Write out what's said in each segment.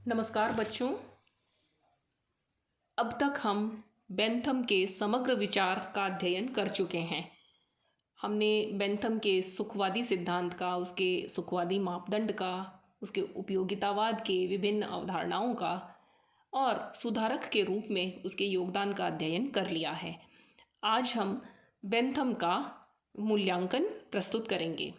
नमस्कार बच्चों। अब तक हम बेंथम के समग्र विचार का अध्ययन कर चुके हैं। हमने बेंथम के सुखवादी सिद्धांत का, उसके सुखवादी मापदंड का, उसके उपयोगितावाद के विभिन्न अवधारणाओं का और सुधारक के रूप में उसके योगदान का अध्ययन कर लिया है। आज हम बेंथम का मूल्यांकन प्रस्तुत करेंगे।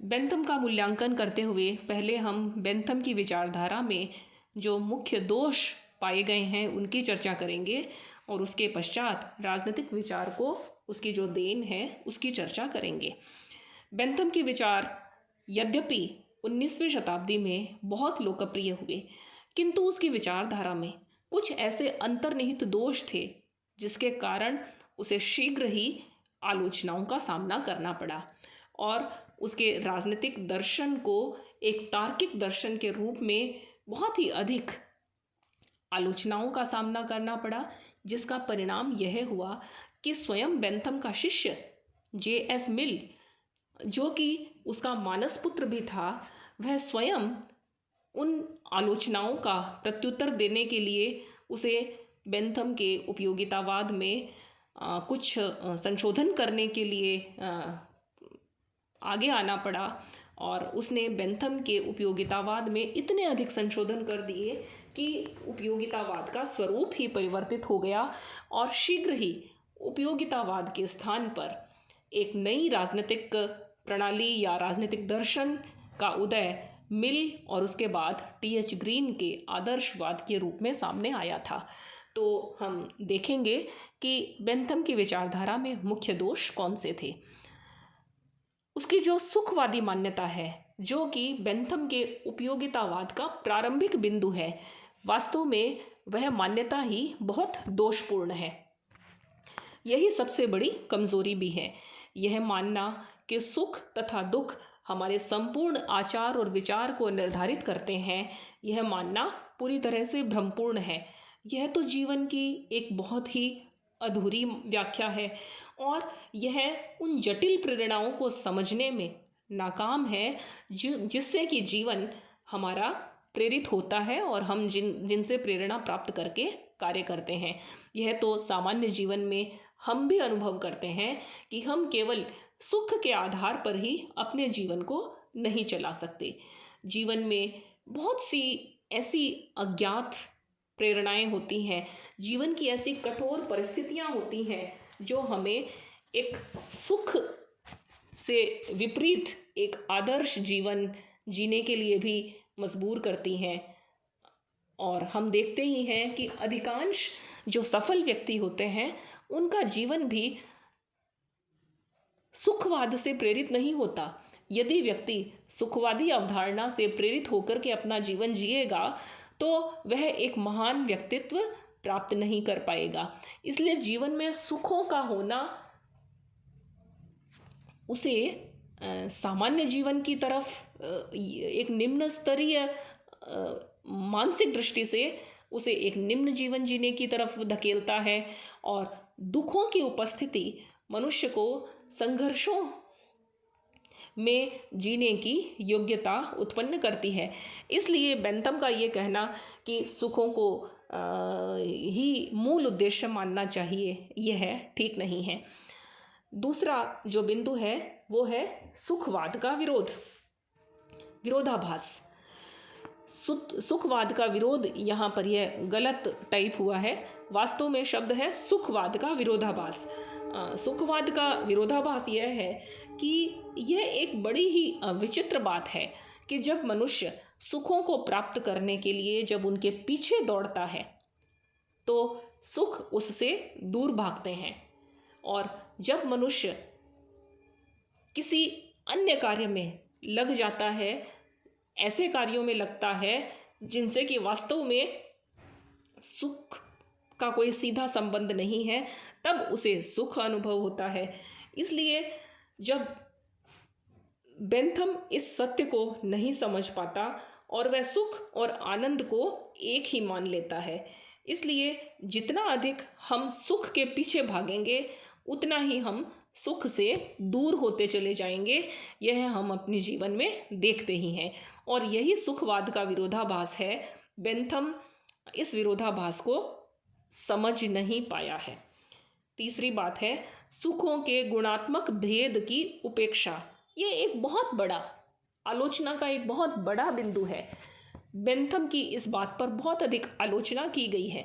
बेंथम का मूल्यांकन करते हुए पहले हम बेंथम की विचारधारा में जो मुख्य दोष पाए गए हैं उनकी चर्चा करेंगे और उसके पश्चात राजनीतिक विचार को, उसकी जो देन है उसकी चर्चा करेंगे। बेंथम के विचार यद्यपि 19वीं शताब्दी में बहुत लोकप्रिय हुए, किंतु उसकी विचारधारा में कुछ ऐसे अंतर्निहित दोष थे जिसके कारण उसे शीघ्र ही आलोचनाओं का सामना करना पड़ा और उसके राजनीतिक दर्शन को एक तार्किक दर्शन के रूप में बहुत ही अधिक आलोचनाओं का सामना करना पड़ा, जिसका परिणाम यह हुआ कि स्वयं बेंथम का शिष्य J.S. मिल, जो कि उसका मानस पुत्र भी था, वह स्वयं उन आलोचनाओं का प्रत्युत्तर देने के लिए उसे बेंथम के उपयोगितावाद में कुछ संशोधन करने के लिए आगे आना पड़ा और उसने बेंथम के उपयोगितावाद में इतने अधिक संशोधन कर दिए कि उपयोगितावाद का स्वरूप ही परिवर्तित हो गया और शीघ्र ही उपयोगितावाद के स्थान पर एक नई राजनीतिक प्रणाली या राजनीतिक दर्शन का उदय मिल और उसके बाद T.H. ग्रीन के आदर्शवाद के रूप में सामने आया था। तो हम देखेंगे कि बेंथम की विचारधारा में मुख्य दोष कौन से थे। उसकी जो सुखवादी मान्यता है, जो कि बेंथम के उपयोगितावाद का प्रारंभिक बिंदु है, वास्तव में वह मान्यता ही बहुत दोषपूर्ण है। यही सबसे बड़ी कमजोरी भी है। यह मानना कि सुख तथा दुख हमारे संपूर्ण आचार और विचार को निर्धारित करते हैं, यह मानना पूरी तरह से भ्रमपूर्ण है। यह तो जीवन की एक बहुत ही अधूरी व्याख्या है और यह उन जटिल प्रेरणाओं को समझने में नाकाम है जिससे कि जीवन हमारा प्रेरित होता है और हम जिनसे प्रेरणा प्राप्त करके कार्य करते हैं। यह तो सामान्य जीवन में हम भी अनुभव करते हैं कि हम केवल सुख के आधार पर ही अपने जीवन को नहीं चला सकते। जीवन में बहुत सी ऐसी अज्ञात प्रेरणाएं होती हैं, जीवन की ऐसी कठोर परिस्थितियां होती हैं जो हमें एक सुख से विपरीत एक आदर्श जीवन जीने के लिए भी मजबूर करती हैं। और हम देखते ही हैं कि अधिकांश जो सफल व्यक्ति होते हैं उनका जीवन भी सुखवाद से प्रेरित नहीं होता। यदि व्यक्ति सुखवादी अवधारणा से प्रेरित होकर के अपना जीवन जिएगा तो वह एक महान व्यक्तित्व प्राप्त नहीं कर पाएगा। इसलिए जीवन में सुखों का होना उसे सामान्य जीवन की तरफ एक निम्न स्तरीय मानसिक दृष्टि से उसे एक निम्न जीवन जीने की तरफ धकेलता है और दुखों की उपस्थिति मनुष्य को संघर्षों में जीने की योग्यता उत्पन्न करती है। इसलिए बेंथम का ये कहना कि सुखों को ही मूल उद्देश्य मानना चाहिए, यह ठीक नहीं है। दूसरा जो बिंदु है वो है सुखवाद का विरोधाभास। सुखवाद का विरोध, यहाँ पर यह गलत टाइप हुआ है, वास्तव में शब्द है सुखवाद का विरोधाभास। सुखवाद का विरोधाभास यह है कि यह एक बड़ी ही विचित्र बात है कि जब मनुष्य सुखों को प्राप्त करने के लिए जब उनके पीछे दौड़ता है तो सुख उससे दूर भागते हैं, और जब मनुष्य किसी अन्य कार्य में लग जाता है, ऐसे कार्यों में लगता है जिनसे कि वास्तव में सुख का कोई सीधा संबंध नहीं है, तब उसे सुख अनुभव होता है। इसलिए जब बेंथम इस सत्य को नहीं समझ पाता और वह सुख और आनंद को एक ही मान लेता है, इसलिए जितना अधिक हम सुख के पीछे भागेंगे उतना ही हम सुख से दूर होते चले जाएंगे। यह हम अपने जीवन में देखते ही हैं और यही सुखवाद का विरोधाभास है बेंथम इस विरोधाभास को समझ नहीं पाया है। तीसरी बात है सुखों के गुणात्मक भेद की उपेक्षा। ये एक बहुत बड़ा आलोचना का एक बहुत बड़ा बिंदु है। बेंथम की इस बात पर बहुत अधिक आलोचना की गई है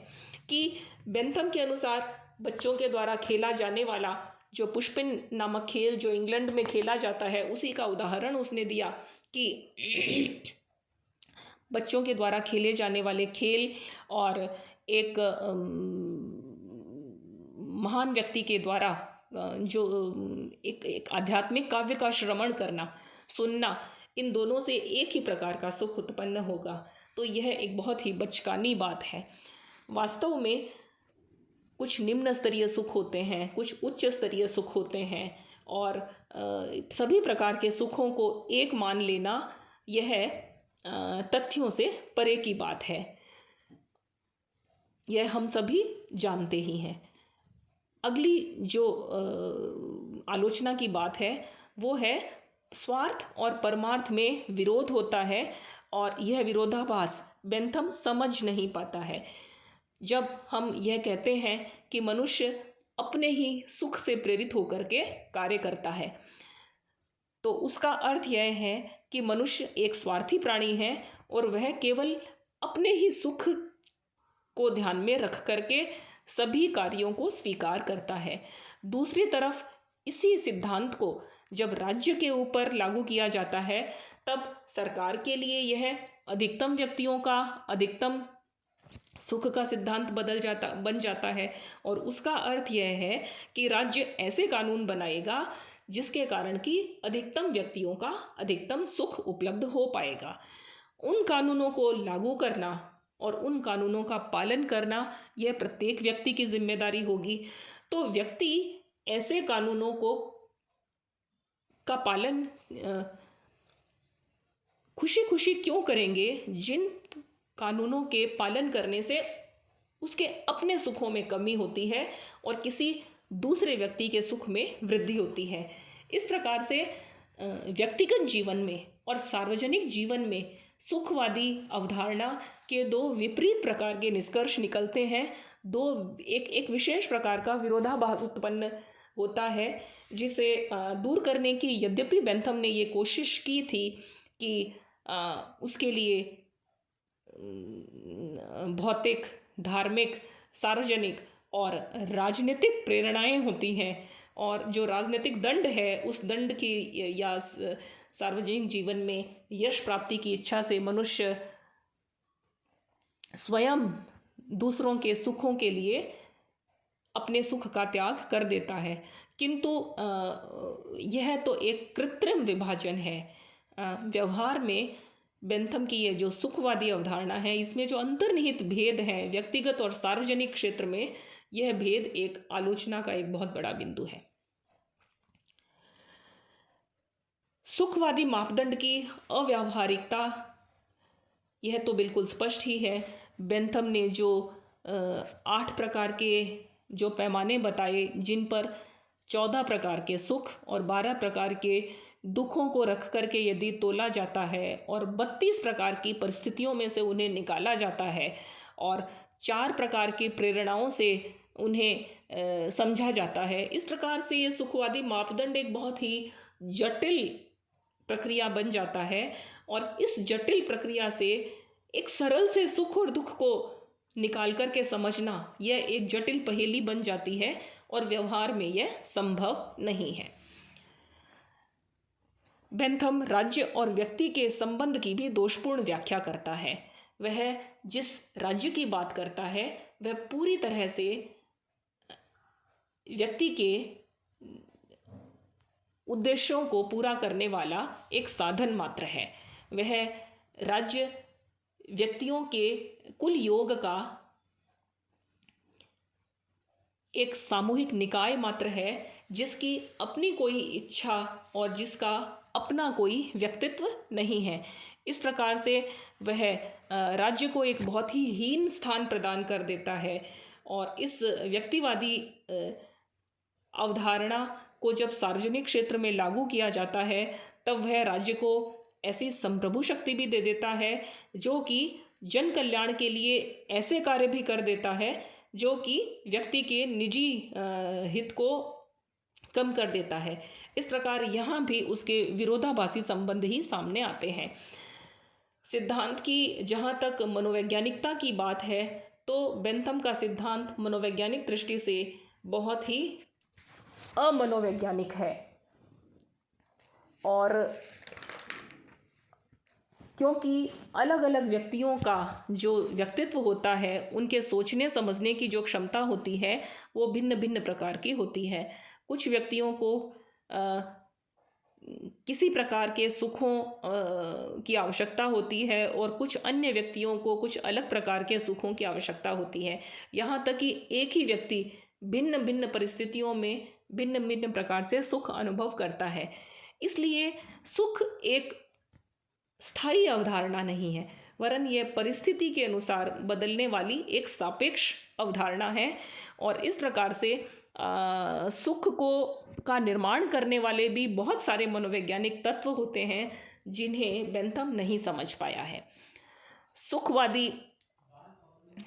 कि बेंथम के अनुसार बच्चों के द्वारा खेला जाने वाला जो पुष्पिन नामक खेल जो इंग्लैंड में खेला जाता है, उसी का उदाहरण उसने दिया कि बच्चों के द्वारा खेले जाने वाले खेल और एक महान व्यक्ति के द्वारा जो एक आध्यात्मिक काव्य का श्रवण करना, सुनना, इन दोनों से एक ही प्रकार का सुख उत्पन्न होगा। तो यह एक बहुत ही बचकानी बात है। वास्तव में कुछ निम्न स्तरीय सुख होते हैं, कुछ उच्च स्तरीय सुख होते हैं, और सभी प्रकार के सुखों को एक मान लेना यह तथ्यों से परे की बात है। यह हम सभी जानते ही हैं। अगली जो आलोचना की बात है वो है स्वार्थ और परमार्थ में विरोध होता है, और यह विरोधाभास बेंथम समझ नहीं पाता है। जब हम यह कहते हैं कि मनुष्य अपने ही सुख से प्रेरित होकर के कार्य करता है, तो उसका अर्थ यह है कि मनुष्य एक स्वार्थी प्राणी है और वह केवल अपने ही सुख को ध्यान में रख करके सभी कार्यों को स्वीकार करता है। दूसरी तरफ इसी सिद्धांत को जब राज्य के ऊपर लागू किया जाता है, तब सरकार के लिए यह अधिकतम व्यक्तियों का अधिकतम सुख का सिद्धांत बन जाता है, और उसका अर्थ यह है कि राज्य ऐसे कानून बनाएगा जिसके कारण कि अधिकतम व्यक्तियों का अधिकतम सुख उपलब्ध हो पाएगा। उन कानूनों को लागू करना और उन कानूनों का पालन करना यह प्रत्येक व्यक्ति की जिम्मेदारी होगी। तो व्यक्ति ऐसे कानूनों का पालन खुशी खुशी क्यों करेंगे जिन कानूनों के पालन करने से उसके अपने सुखों में कमी होती है और किसी दूसरे व्यक्ति के सुख में वृद्धि होती है। इस प्रकार से व्यक्तिगत जीवन में और सार्वजनिक जीवन में सुखवादी अवधारणा के दो विपरीत प्रकार के निष्कर्ष निकलते हैं। एक विशेष प्रकार का विरोधाभास उत्पन्न होता है, जिसे दूर करने की यद्यपि बेंथम ने ये कोशिश की थी कि उसके लिए भौतिक, धार्मिक, सार्वजनिक और राजनीतिक प्रेरणाएं होती हैं, और जो राजनीतिक दंड है उस दंड की या सार्वजनिक जीवन में यश प्राप्ति की इच्छा से मनुष्य स्वयं दूसरों के सुखों के लिए अपने सुख का त्याग कर देता है। किंतु यह तो एक कृत्रिम विभाजन है। व्यवहार में बेंथम की यह जो सुखवादी अवधारणा है, इसमें जो अंतर्निहित भेद है व्यक्तिगत और सार्वजनिक क्षेत्र में, यह भेद एक आलोचना का एक बहुत बड़ा बिंदु है। सुखवादी मापदंड की अव्यावहारिकता यह तो बिल्कुल स्पष्ट ही है। बेंथम ने जो 8 प्रकार के जो पैमाने बताए, जिन पर 14 प्रकार के सुख और 12 प्रकार के दुखों को रख करके यदि तोला जाता है और 32 प्रकार की परिस्थितियों में से उन्हें निकाला जाता है और 4 प्रकार की प्रेरणाओं से उन्हें समझा जाता है, इस प्रकार से ये सुखवादी मापदंड एक बहुत ही जटिल प्रक्रिया बन जाता है। और इस जटिल प्रक्रिया से एक सरल से सुख और दुख को निकाल करके समझना, यह एक जटिल पहेली बन जाती है और व्यवहार में यह संभव नहीं है। बेंथम राज्य और व्यक्ति के संबंध की भी दोषपूर्ण व्याख्या करता है। वह जिस राज्य की बात करता है वह पूरी तरह से व्यक्ति के उद्देश्यों को पूरा करने वाला एक साधन मात्र है। वह राज्य व्यक्तियों के कुल योग का एक सामूहिक निकाय मात्र है, जिसकी अपनी कोई इच्छा और जिसका अपना कोई व्यक्तित्व नहीं है। इस प्रकार से वह राज्य को एक बहुत ही हीन स्थान प्रदान कर देता है। और इस व्यक्तिवादी अवधारणा को जब सार्वजनिक क्षेत्र में लागू किया जाता है, तब वह राज्य को ऐसी संप्रभु शक्ति भी दे देता है जो कि जन कल्याण के लिए ऐसे कार्य भी कर देता है जो कि व्यक्ति के निजी हित को कम कर देता है। इस प्रकार यहाँ भी उसके विरोधाभासी संबंध ही सामने आते हैं। सिद्धांत की जहाँ तक मनोवैज्ञानिकता की बात है तो बेंथम का सिद्धांत मनोवैज्ञानिक दृष्टि से बहुत ही अमनोवैज्ञानिक है, और क्योंकि अलग अलग व्यक्तियों का जो व्यक्तित्व होता है, उनके सोचने समझने की जो क्षमता होती है वो भिन्न भिन्न प्रकार की होती है। कुछ व्यक्तियों को किसी प्रकार के सुखों की आवश्यकता होती है और कुछ अन्य व्यक्तियों को कुछ अलग प्रकार के सुखों की आवश्यकता होती है। यहाँ तक कि एक ही व्यक्ति भिन्न भिन्न परिस्थितियों में भिन्न भिन्न प्रकार से सुख अनुभव करता है। इसलिए सुख एक स्थायी अवधारणा नहीं है, वरन यह परिस्थिति के अनुसार बदलने वाली एक सापेक्ष अवधारणा है। और इस प्रकार से सुख का निर्माण करने वाले भी बहुत सारे मनोवैज्ञानिक तत्व होते हैं जिन्हें बेंथम नहीं समझ पाया है। सुखवादी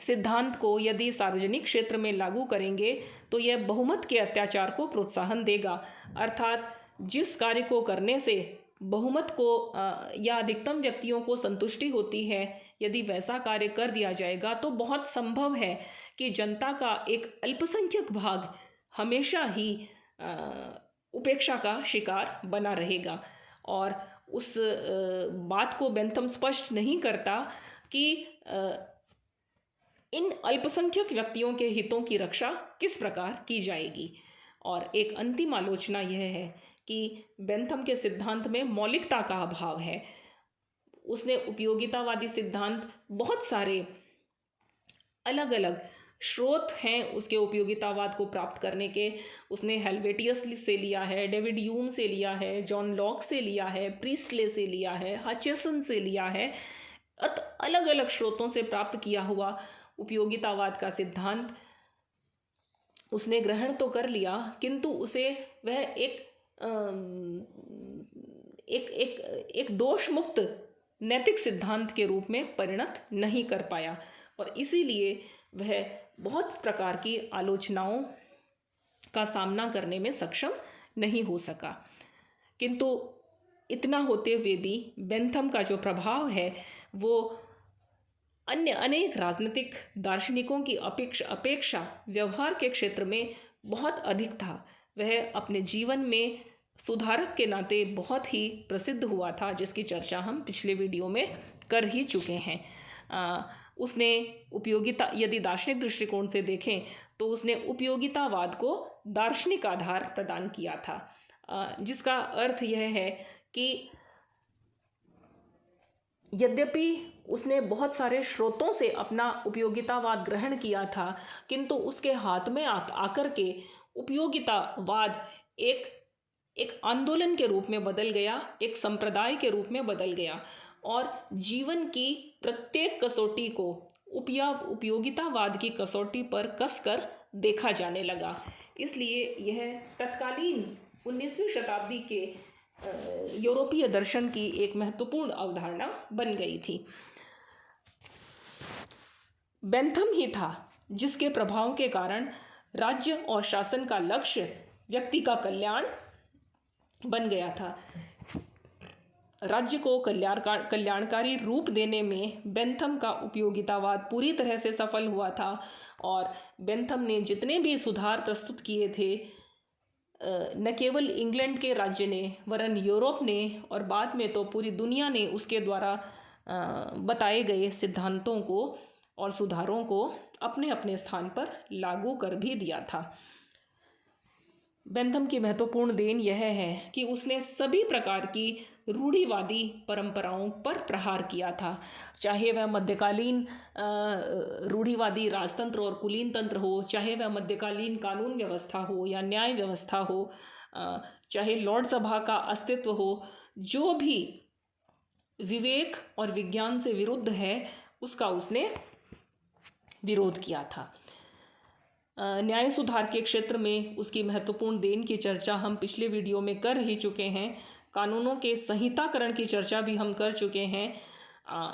सिद्धांत को यदि सार्वजनिक क्षेत्र में लागू करेंगे तो यह बहुमत के अत्याचार को प्रोत्साहन देगा, अर्थात जिस कार्य को करने से बहुमत को या अधिकतम व्यक्तियों को संतुष्टि होती है, यदि वैसा कार्य कर दिया जाएगा तो बहुत संभव है कि जनता का एक अल्पसंख्यक भाग हमेशा ही उपेक्षा का शिकार बना रहेगा। और उस बात को बेंथम स्पष्ट नहीं करता कि इन अल्पसंख्यक व्यक्तियों के हितों की रक्षा किस प्रकार की जाएगी। और एक अंतिम आलोचना यह है कि बेंथम के सिद्धांत में मौलिकता का अभाव है। उसने उपयोगितावादी सिद्धांत बहुत सारे अलग अलग स्रोत हैं उसके उपयोगितावाद को प्राप्त करने के। उसने हेल्वेटियस से लिया है, डेविड ह्यूम से लिया है, जॉन लॉक से लिया है, प्रीस्टले से लिया है, हचिसन से लिया है। अलग अलग स्रोतों से प्राप्त किया हुआ उपयोगितावाद का सिद्धांत उसने ग्रहण तो कर लिया, किंतु उसे वह एक दोष मुक्त नैतिक सिद्धांत के रूप में परिणत नहीं कर पाया, और इसीलिए वह बहुत प्रकार की आलोचनाओं का सामना करने में सक्षम नहीं हो सका। किंतु इतना होते हुए भी बेंथम का जो प्रभाव है वो अन्य अनेक राजनीतिक दार्शनिकों की अपेक्षा व्यवहार के क्षेत्र में बहुत अधिक था। वह अपने जीवन में सुधारक के नाते बहुत ही प्रसिद्ध हुआ था, जिसकी चर्चा हम पिछले वीडियो में कर ही चुके हैं। उसने उपयोगिता, यदि दार्शनिक दृष्टिकोण से देखें तो उसने उपयोगितावाद को दार्शनिक आधार प्रदान किया था, जिसका अर्थ यह है कि यद्यपि उसने बहुत सारे स्रोतों से अपना उपयोगितावाद ग्रहण किया था, किंतु उसके हाथ में आकर के उपयोगितावाद एक आंदोलन के रूप में बदल गया, एक संप्रदाय के रूप में बदल गया, और जीवन की प्रत्येक कसौटी को उपयोगितावाद की कसौटी पर कसकर देखा जाने लगा। इसलिए यह तत्कालीन 19वीं शताब्दी के यूरोपीय दर्शन की एक महत्वपूर्ण अवधारणा बन गई थी। बेंथम ही था जिसके प्रभाव के कारण राज्य और शासन का लक्ष्य व्यक्ति का कल्याण बन गया था। राज्य को कल्याणकारी रूप देने में बेंथम का उपयोगितावाद पूरी तरह से सफल हुआ था, और बेंथम ने जितने भी सुधार प्रस्तुत किए थे, न केवल इंग्लैंड के राज्य ने वरन यूरोप ने और बाद में तो पूरी दुनिया ने उसके द्वारा बताए गए सिद्धांतों को और सुधारों को अपने अपने स्थान पर लागू कर भी दिया था। बेंथम की महत्वपूर्ण देन यह है कि उसने सभी प्रकार की रूढ़िवादी परंपराओं पर प्रहार किया था, चाहे वह मध्यकालीन रूढ़िवादी राजतंत्र और कुलीन तंत्र हो, चाहे वह मध्यकालीन कानून व्यवस्था हो या न्याय व्यवस्था हो, चाहे लॉर्ड सभा का अस्तित्व हो, जो भी विवेक और विज्ञान से विरुद्ध है उसका उसने विरोध किया था। न्याय सुधार के क्षेत्र में उसकी महत्वपूर्ण देन की चर्चा हम पिछले वीडियो में कर ही चुके हैं। कानूनों के संहिताकरण की चर्चा भी हम कर चुके हैं।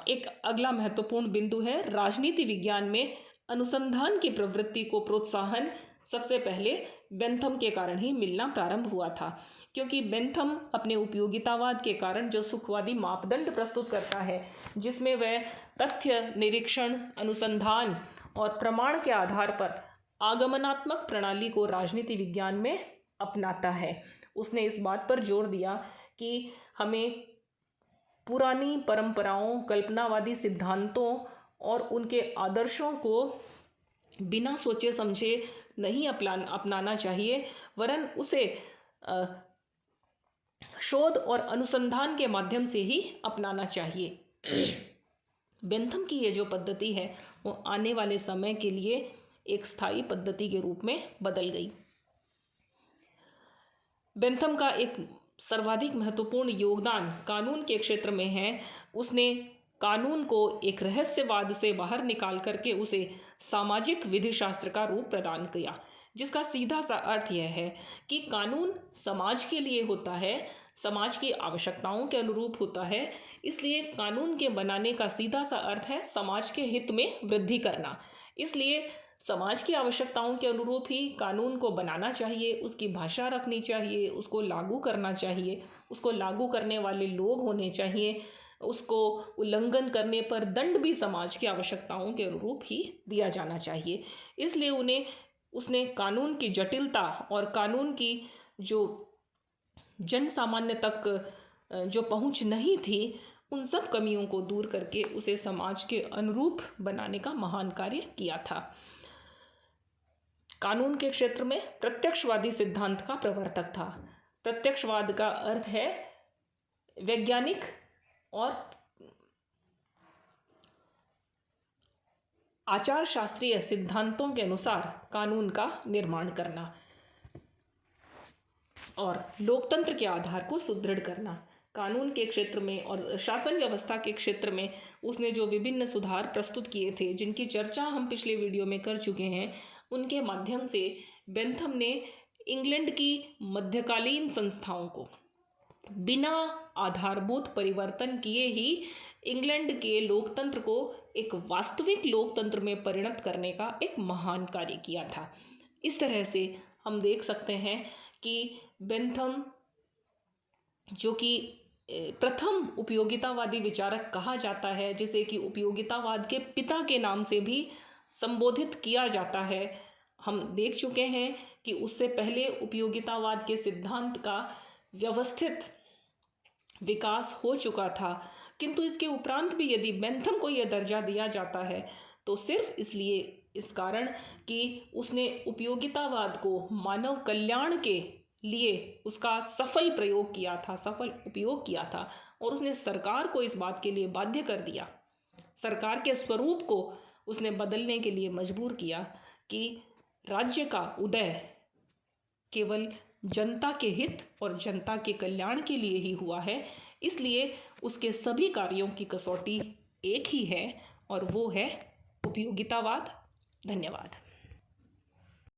एक अगला महत्वपूर्ण बिंदु है राजनीति विज्ञान में अनुसंधान की प्रवृत्ति को प्रोत्साहन सबसे पहले बेंथम के कारण ही मिलना प्रारंभ हुआ था, क्योंकि बेंथम अपने उपयोगितावाद के कारण जो सुखवादी मापदंड प्रस्तुत करता है, जिसमें वह तथ्य, निरीक्षण, अनुसंधान और प्रमाण के आधार पर आगमनात्मक प्रणाली को राजनीति विज्ञान में अपनाता है, उसने इस बात पर जोर दिया कि हमें पुरानी परंपराओं, कल्पनावादी सिद्धांतों और उनके आदर्शों को बिना सोचे समझे नहीं अपनाना चाहिए, वरन उसे शोध और अनुसंधान के माध्यम से ही अपनाना चाहिए। बेंथम की ये जो पद्धति है वो आने वाले समय के लिए एक स्थायी पद्धति के रूप में बदल गई। बेंथम का एक सर्वाधिक महत्वपूर्ण योगदान कानून के क्षेत्र में है। उसने कानून को एक रहस्यवाद से बाहर निकाल करके उसे सामाजिक विधि शास्त्र का रूप प्रदान किया, जिसका सीधा सा अर्थ यह है कि कानून समाज के लिए होता है, समाज की आवश्यकताओं के अनुरूप होता है, इसलिए कानून के बनाने का सीधा सा अर्थ है समाज के हित में वृद्धि करना। इसलिए समाज की आवश्यकताओं के अनुरूप ही कानून को बनाना चाहिए, उसकी भाषा रखनी चाहिए, उसको लागू करना चाहिए, उसको लागू करने वाले लोग होने चाहिए, उसको उल्लंघन करने पर दंड भी समाज की आवश्यकताओं के अनुरूप ही दिया जाना चाहिए। इसलिए उसने कानून की जटिलता और कानून की जो जन सामान्य तक जो पहुंच नहीं थी, उन सब कमियों को दूर करके उसे समाज के अनुरूप बनाने का महान कार्य किया था। कानून के क्षेत्र में प्रत्यक्षवादी सिद्धांत का प्रवर्तक था। प्रत्यक्षवाद का अर्थ है वैज्ञानिक और आचार शास्त्रीय सिद्धांतों के अनुसार कानून का निर्माण करना और लोकतंत्र के आधार को सुदृढ़ करना। कानून के क्षेत्र में और शासन व्यवस्था के क्षेत्र में उसने जो विभिन्न सुधार प्रस्तुत किए थे, जिनकी चर्चा हम पिछले वीडियो में कर चुके हैं, उनके माध्यम से बेंथम ने इंग्लैंड की मध्यकालीन संस्थाओं को बिना आधारभूत परिवर्तन किए ही इंग्लैंड के लोकतंत्र को एक वास्तविक लोकतंत्र में परिणत करने का एक महान कार्य किया था। इस तरह से हम देख सकते हैं कि बेंथम, जो कि प्रथम उपयोगितावादी विचारक कहा जाता है, जिसे कि उपयोगितावाद के पिता के नाम से भी संबोधित किया जाता है, हम देख चुके हैं कि उससे पहले उपयोगितावाद के सिद्धांत का व्यवस्थित विकास हो चुका था, किंतु इसके उपरांत भी यदि बेंथम को यह दर्जा दिया जाता है तो सिर्फ इसलिए, इस कारण कि उसने उपयोगितावाद को मानव कल्याण के लिए उसका सफल प्रयोग किया था, सफल उपयोग किया था, और उसने सरकार को इस बात के लिए बाध्य कर दिया, सरकार के स्वरूप को उसने बदलने के लिए मजबूर किया कि राज्य का उदय केवल जनता के हित और जनता के कल्याण के लिए ही हुआ है। इसलिए उसके सभी कार्यों की कसौटी एक ही है और वो है उपयोगितावाद। धन्यवाद।